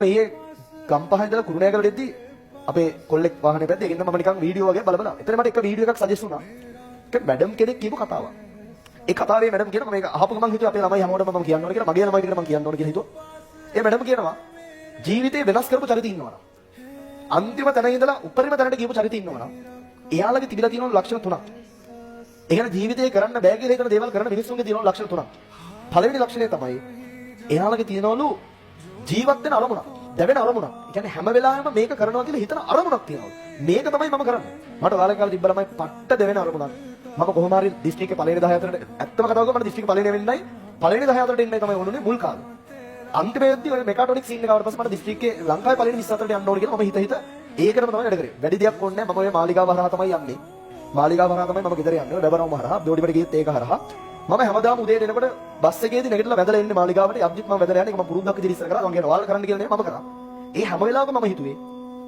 මේ ගම්පහ ඉඳලා කුරුණෑගල දෙද්දි අපේ කොල්ලෙක් වාහනේ පැද්ද ඒකින්ද මම නිකන් වීඩියෝ වගේ බල එතන මට එක වීඩියෝ එකක් සජෙස්ට් වුණා. ඒක මැඩම් කෙනෙක් කියපු කතාවක්. ඒ කතාවේ මැඩම් කියනවා මේක අහපු ගමන් හිතුවා අපේ ළමයි හැමෝටම මම කියන්න ඕන කියලා මගේ ළමයි ටිකට මම කියන්න ඕන කියලා හිතුවා. ඒ මැඩම් කියනවා ජීවිතේ වෙනස් කරපු චරිත ඉන්නවා. අන්තිම තැන ඉඳලා උපරිම තැනට ගියපු චරිත ඉන්නවා. එයාලගේ තිබිලා තියෙන ලක්ෂණ තුනක්. ඒ කියන්නේ ජීවිතේ කරන්න බෑ කියලා හිතන දේවල් කරන මිනිස්සුන්ගේ තියෙන ලක්ෂණ තුනක්. පළවෙනි ලක්ෂණය තමයි එයාලගේ තියෙනවලු ජීවත් වෙන අරමුණක්. දැවෙන අරමුණක්. ඒ කියන්නේ හැම වෙලාවෙම මේක කරනවා කියලා හිතන අරමුණක් තියෙනවා. මේක තමයි මම කරන්නේ. මට වාලේ කාලේ තිබ්බ ළමයි පට්ට දැවෙන අරමුණක්. මම කොහොම හරි දිස්ත්‍රික්කේ පළවෙනි 10 අතරට ඇත්තම කතාව කිව්වම මට දිස්ත්‍රික්කේ පළවෙනි වෙන්නයි පළවෙනි 10 අතරට එන්නයි තමයි ඕනුනේ මුල් කාලේ. අන්තිමේදී ඔය මෙකාටොනික් සීන් එක ආවට පස්සේ මට දිස්ත්‍රික්කේ ලංකාවේ පළවෙනි 20 අතරට යන්න ඕනේ කියලා මම හිත ඒකටම තමයි වැඩ කරේ. වැඩි දෙයක් ඕනේ නැහැ. මම ඔය මාලිගාව හරහා තමයි යන්නේ. මාලිගාව හරහා තමයි මම ගෙදර යන්නේ. බබරවම හරහා දෝඩිපට ගියත් ඒක හරහා. මම හැමදාම උදේට එනකොට බස් එකේදී නැගිටලා වැදලා එන්නේ මාලිගාවට. යම්ජිත් මම වැදලා යන්නේ. ඒක මම පුරුද්දක් විදිහට ඉස්සර කරා. මම කියනවා වාල් කරන්න කියලා නේ මම කරා. ඒ හැම වෙලාවකම මම හිතුවේ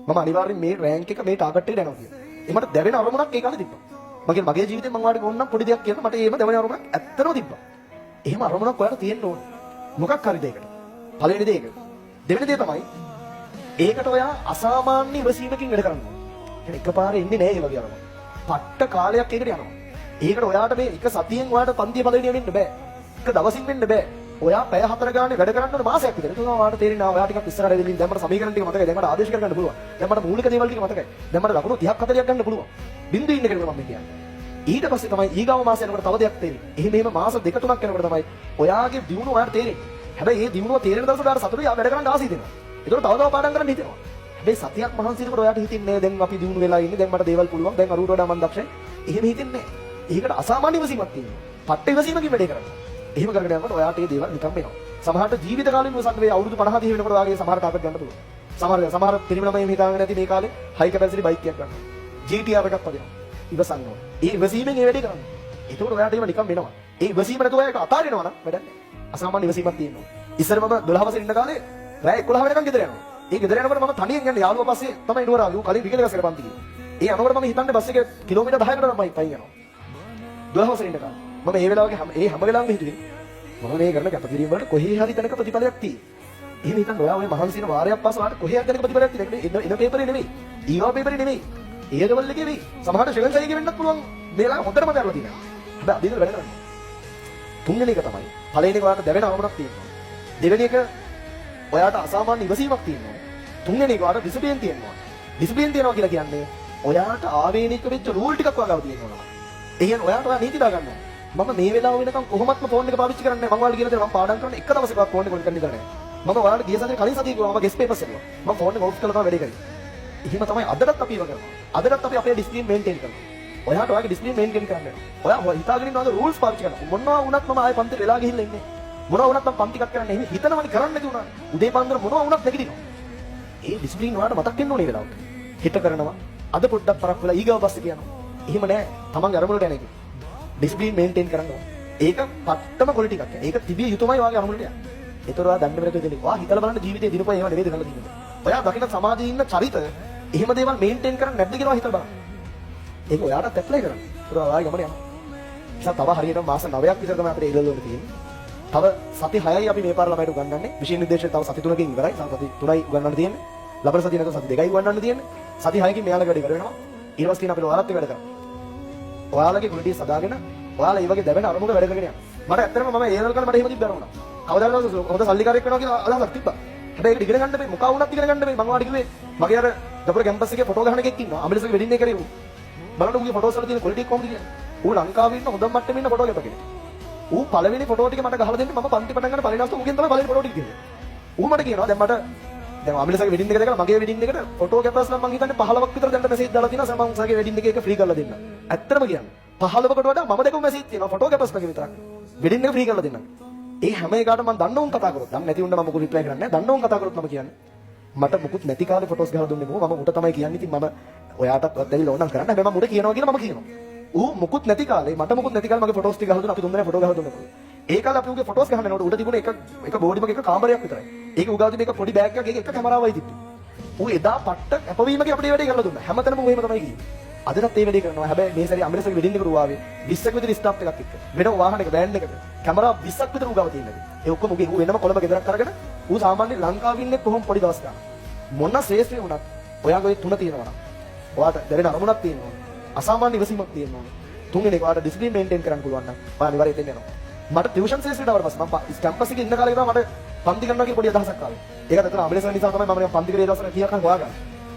මම අනිවාර්යෙන් මේ රෑන්ක් එක මේ ටාගට් එකට යනවා කියලා. ඒ මට දැවෙන අරමුණක් ඒ කාලේ තිබ්බා. මගේ ජීවිතේ මම වාඩි වුණනම් පොඩි දෙයක් කියන්න මට ඒම දැවෙන අරමුණක් ඇත්තටම තිබ්බා. එහෙම අරමුණක් ඔයාලට තියෙන්න ඕනේ. මොකක් හරි දෙයකට. පළවෙනි දේ ඒක. දෙවෙනි දේ තමයි ඒකට ඔයා අසාමාන්‍ය ඉවසීමකින් වැඩ කරන්න ඕනේ. يعني එකපාරේ ඉන්නේ නැහැ ඒ වගේ අරමුණ. පට්ට කාලයක් ඒකට යනවා. ඒකට ඔයාට මේ එක සතියෙන් ඔයාට පන්තිය පළවෙනිය වෙන්න බෑ. එක දවසින් වෙන්න බෑ. ඔයා පැය 4 ගානේ වැඩ කරන්න ඕනේ මාසයක් විතර. ඒක ඔයාට තේරෙනවා. ඔයා ටිකක් ඉස්සරහට දෙලින් දැන් මට සමීකරණ ටික මතකයි. දැන් මට ආදේශ කරගන්න පුළුවන්. දැන් මට මූලික දේවල් ටික මතකයි. දැන් මට ලකුණු 30ක් 40ක් ගන්න පුළුවන්. බින්දුව ඉන්න කෙනෙක් මම කියන්නේ. ඊට පස්සේ තමයි ඊගාව මාසෙ යනකොට තව දෙයක් තේරෙන්නේ. එහෙම මාස 2-3ක් යනකොට තමයි ඔයාගේ දියුණුව ඔයාට තේරෙන්නේ. හැබැයි මේ දියුණුව තේරෙන දවසට ඔයාට සතුටුයි වැඩ කරන්න ආසයි දෙනවා. ඒතකොට තව තව පාඩම් කරන්න හිතෙනවා. හැබැයි සතියක් මහන්සි වෙනකොට ඔයාට හිතින්නේ දැන් අපි දියුණු වෙලා ඉන්නේ. දැන් මට දේවල් පුළුවන්. දැන් අරුවට වඩා මම දක්ෂයි. එහෙම හිතෙන්නේ නැහැ. ඒකට අසාමාන්‍ය ඉවසීමක් තියෙනවා. පට්ට ඉවසීමකින් වැඩේ කරන්න. එහෙම කරගෙන යනකොට ඔයාට මේ දේවල් නිකම් වෙනවා. සමහරට ජීවිත කාලෙම ඉවසන්න වෙයි. අවුරුදු 50 30 වෙනකොට ඔයාගේ සමහර ටාගට් ගන්න පුළුවන්. සමහර පිරිමිනම මේ හිතාගෙන නැති මේ කාලේ හයි කැපැසිටි බයික් එකක් ගන්න. GTR එකක් පදිනවා. ඉවසන්න ඕනේ. ඒ ඉවසීමෙන් ඒ වැඩේ කරන්න. ඒකෝට ඔයාට ඒව නිකම් වෙනවා. ඒ ඉවසීම නැතුව ඒක අතාරිනවා නම් වැඩක් නැහැ. අසාමාන්‍ය ඉවසීමක් තියෙනවා. ඉස්සර මම 12 වසරේ ඉන්න කාලේ රෑ 11 වෙනකන් ගෙදර යනවා. ඒ ගෙදර යනකොට මම තනියෙන් යන්නේ යාළුවා පස්සේ තමයි නුවර ආවේ. ඌ කලින් විකල ගස්කට පන්ති ගියේ. ඒ යනකොට මම හිතන්නේ බස් එකේ කිලෝමීටර් 10කට නම් පයින් යනවා. 12 වසරේ ඉන්න කාලේ. මම ඒ වෙලාවගේ හැම වෙලාවෙම හිතුවේ මම මේ කරන කැපකිරීම වලට කොහේ හරි තැනක ප්‍රතිඵලයක් තියෙයි. එහෙම හිතන්න ඔයා ඔය මහන්සින වාරයක් පස්සේ ඔයාලට කොහේ හරි තැනක ප්‍රතිඵලයක් තියෙනවා. එන පේපරේ නෙමෙයි. ඊවා පේපරේ නෙමෙයි. ඒ ලෙවල් එකේ නෙමෙයි. සමහරට ශ්‍රී ලංකාවේ වෙන්නත් පුළුවන්. මේලා හොඳටම කරලා තියෙනවා. හැබැයි අදින වැඩ කරන්නේ. තුන්වෙනි එක තමයි පළවෙනි එක ඔයාලට දැවෙන අවුලක් තියෙනවා. දෙවෙනි එක ඔයාට අසාමාන්‍ය ඉවසීමක් තියෙනවා. තුන්වෙනි එක ඔයාලට ඩිසිප්ලින් තියෙනවා. ඩිසිප්ලින් තියෙනවා කියලා කියන්නේ ඔයාට ආවේනික වෙච්ච රූල් ටිකක් ඔයාගාව තියෙනවා. ඒ කියන්නේ ඔයාට ඔයා නීති දා ගන්නවා. මම මේ වෙලාව වෙනකන් කොහොමත්ම ෆෝන් එක පාවිච්චි කරන්නේ නැහැ. මම ඔයාලට කියන දේ මම පාඩම් කරන එක දවසකවත් ෆෝන් එක කොල්කන්නේ නැහැ. මම ඔයාලට ගිය සතියේ කලින් සතියේ ගිහුවා මම ගෙස් පේපර්ස් එක්කලා. මම ෆෝන් එක ඔෆ් කරලා තමයි වැඩේ කරේ. එහෙම තමයි අදටත් අපි ඒව කරනවා. අදටත් අපි අපේ ඩිසිප්ලින් මේන්ටේන් කරනවා. ඔයාට ඔයාගේ ඩිසිප්ලින් මේන්ටේන් කරන්න. ඔයා හිතාගෙන ඉන්නවද රූල්ස් පාවිච්චි කරනවා. මොනවා වුණත් මම ආයෙ පන්තිට වෙලා ගිහිල්ලා ඉන්නේ. මොනවා වුණත් මම පන්ති කට් කරන්නේ. එහෙම හිතනවනේ කරන්න නැති වුණා. උදේ පාන්දර මොනවා වුණත් නැගිටිනවා. ඒ ඩිසිප්ලින් ඔයාට මතක් වෙන්න ඕනේ වෙලාවට. හිත කරනවා. අද පොඩ්ඩක් පරක් වෙලා ඊගාව පස්සේ කියනවා. එහෙම නෑ. තමන්ගේ අරමුණට යන එක. ඩිසිප්ලින් මේන්ටේන් කරන්න ඕනේ. ඒක පට්ටම කොලි ටිකක්. ඒක තිබිය යුතුමයි වාගේ අරමුණට යන්න. ඒතර ඔයා දන්න වෙලක දෙන්නේ. ඔයා හිතලා බලන්න ජීවිතේ දිනපොය ඒවා නෙවෙයි කරලා තියෙන්නේ. ඔයා දකින්න සමාජයේ ඉන්න චරිත එහෙම දේවල් මේන්ටේන් කරන්නේ නැද්ද කියලා හිතලා බලන්න. ඒක ඔයාටත් ඇප්ලයි කරන්න. ඒතර ඔයා ගමන යන්න. ඉතින් තව හරියට මාස 9ක් විතර තමයි අපිට ඒලෙවල් වල තියෙන්නේ. තව සති 6යි අපි මේ පාර ළමයිට උගන්වන්නේ. විශේෂ නිර්දේශය තව සති 3කින් ඉවරයි. සති 3යි උගන්වන්න තියෙන්නේ. ලබන සතිය නැත්නම් සති 2යි උගන්වන්න තියෙන්නේ. සති 6කින් මෙයාලගේ වැඩ ඉවර වෙනවා. ඊට පස්සේ තියෙන අපිට ඔයාලත් වැඩ කරන්න. ඔයාලගේ ක්වොලිටි සදාගෙන ඔයාලා මේ වගේ දැවෙන අරමුණක වැඩ කරගෙන යන්න. මට ඇත්තටම මම ඒලෙවල් කරලා මට එහෙම තිබ්බ අරමුණක්. කවදාවත් හොඳ සල්ලිකාරයෙක් වෙනවා කියලා අදහසක් තිබ්බා. හැබැයි ඒක ඉගෙන ගන්න බෑ. මොකා වුණත් ඉගෙන ගන්න බෑ. මම වාඩි කිව්වේ මගේ අර දපුර කැම්පස් එකේ ෆොටෝ ගහන එකෙක් ඉන්නවා. අමිලසගේ වෙඩින් එක කරේ ඌ. බලන්න ඌගේ ෆොටෝස් වල තියෙන ක්වොලිටි කොහොමද කියලා. ඌ ලංකාවේ ඉන්න හොඳම මට්ටමේ ඉන්න ෆොටෝ ගැප කෙනෙක්. ඌ පළවෙනි ෆොටෝ ටික මට ගහලා දෙන්නේ මම පන්ති පටන් ගන්න පළවෙනි අවස්ථාව ඌගෙන් තමයි පළවෙනි ෆොටෝ ටික කිව්වේ. ඌ මට කියනවා දැන් අමිලසගේ වෙඩින් එක දැකලා මගේ වෙඩින් එකට ෆොටෝ ගැපස් නම් මං හිතන්නේ 15ක් විතර දැන් මෙසේජ් දාලා තියෙනවා මම උසගේ වෙඩින් එකේ එක ෆ්‍රී කරලා දෙන්න. ඇත්තටම කියන්නේ 15කට වඩා මම දැකපු මෙසේජ් තියෙනවා ෆොටෝ ගැපස් වගේ විතරක්. වෙඩින් එක ෆ්‍රී කරලා දෙන්න. ඒ හැම එකකටම මම දන්න උන් කතා කරොත් නම් නැති උන්ට මම මොකද රිප්ලයි කරන්නේ නැහැ. දන්න උන් කතා කරොත් මම කියන්නේ මට මුකුත් නැති කාලේ ෆොටෝස් ගහලා දුන්නේ මොකෝ මම උට තමයි කියන්නේ. ඉතින් මම ඔයාටත් දෙවිල ඕනම් කරන්න. හැබැයි මම උට කියනවා කියලා මම කියනවා. ඌ මුකුත් නැති කාලේ මට මුකුත් නැති කාලේ මගේ ෆොටෝස් ටික ගහලා දුන්නා. අපි තුන්දෙනා ෆොටෝ ගහලා දුන්නා. ඒ කාලේ අපි උගේ ෆොටෝස් ගහන්න යනකොට උඩ තිබුණේ එක බෝඩිමක එක කාමරයක් විතරයි. ඒක උගාව තිබෙන එක පොඩි බෑග් එකක එක කැමරාවයි තිබ්බේ. ඌ එදා පට්ට අපවීමක අපිට වැඩේ කරලා දුන්නා. හැමතැනම ඌ එහෙම තමයි ගියේ. අදටත් ඒ වැඩේ කරනවා. හැබැයි මේ සැරේ අමිලසගේ වෙඩින් එකට ඌ ආවේ 20ක් විතර ස්ටාෆ් එකක් එක්ක. වෙන වාහනයක බෑන්ඩ් එකක කැමරා 20ක් විතර ඌ ගාව තියෙනවා. ඒ ඔක්කොම ඌ වෙනම කොළඹ ගෙදරක් අරගෙන ඌ සාමාන්‍ය ලංකාවේ ඉන්නේ කොහොම පොඩි දවස් ගන්න. මොන ශ්‍රේෂ්ඨේ වුණත් ඔයාගේ තුන තියෙනවා නම් ඔයාට දැනෙන අරමුණක් තියෙනවා. අසාමාන්‍ය ඉවසීමක් තියෙනවා. තුන්වෙනි එක ඔයාට ඩිසිප්ලින් මේන්ටේන් කරන්න පුළුවන් නම් ඔයා අනිවාර්යයෙන් එන්න යනවා. මට ටියුෂන් ශ්‍රේෂ්ඨට ආවට පස්සේ මම කැම්පස් එකේ ඉන්න කාලේ තමයි මට පන්ති කරනවා කියලා පොඩි අදහසක් ආවේ. ඒකට අතන අමලේසන් නිසා තමයි මම පන්ති කරේ දවසට කීයක්ම හොයාගන්නේ.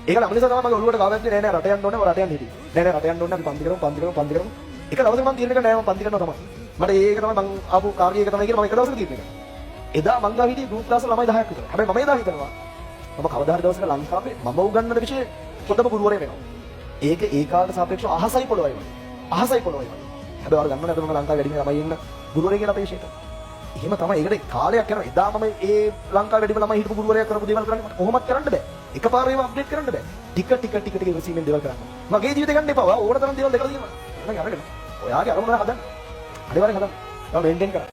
ඒකට අමලේසන් තමයි මගේ ඔළුවට ගාවෙන්නේ නෑ නෑ රට යන්න ඕනේ රට යන්න හිටියේ. නෑ නෑ රට යන්න ඕනේ අපි පන්ති කරමු. එක දවසක මම තීරණය කරා නෑ මම පන්ති කරනවා තමයි. මට ඒක තමයි මම ආපු කාර්යය එක තමයි කියලා මම එක දවසක තීරණය කරා. එදා මං ගා හිටියේ ගෲප් ක්ලාස් වල ළමයි 10ක් විතර. හැබැයි මම එදා හිතනවා මම කවදා හරි දවසක ලංකාවේ මම උගන්වන විෂය පොතම ගුරුවරයෙක් වෙනවා. ඒක ඒ කාලට සාපේක්ෂව අහසයි පොළොවයි වගේ. අහසයි පොළොවයි වගේ. හැබැයි ඔයාලා ගන්නව නැද්ද මම ලංකාවේ වැඩිම ළමයි ඉන්න ගුරුවරයෙක් කියලා අපේ විෂයට. එහෙම තමයි. ඒකට කාලයක් යනවා. එදා මම ඒ ලංකාවේ වැඩිම ළමයි හිටපු ගුරුවරයෙක් කරපු දේවල් කරන්නේ මට කොහොමවත් කරන්න බෑ. එකපාරට ඒව අප්ඩේට් කරන්න බෑ. ටික ඉවසීමෙන් දේවල් කරන්න. මගේ ජීවිතේ ගන්න එපා. ඕන තරම් දේවල් දෙකලා තියෙනවා. මම අරගෙන. ඔයාගේ අරමුණ හදන්න. අනිවාර්යෙන් හදන්න. ඔයා මේන්ටේන් කරන්න.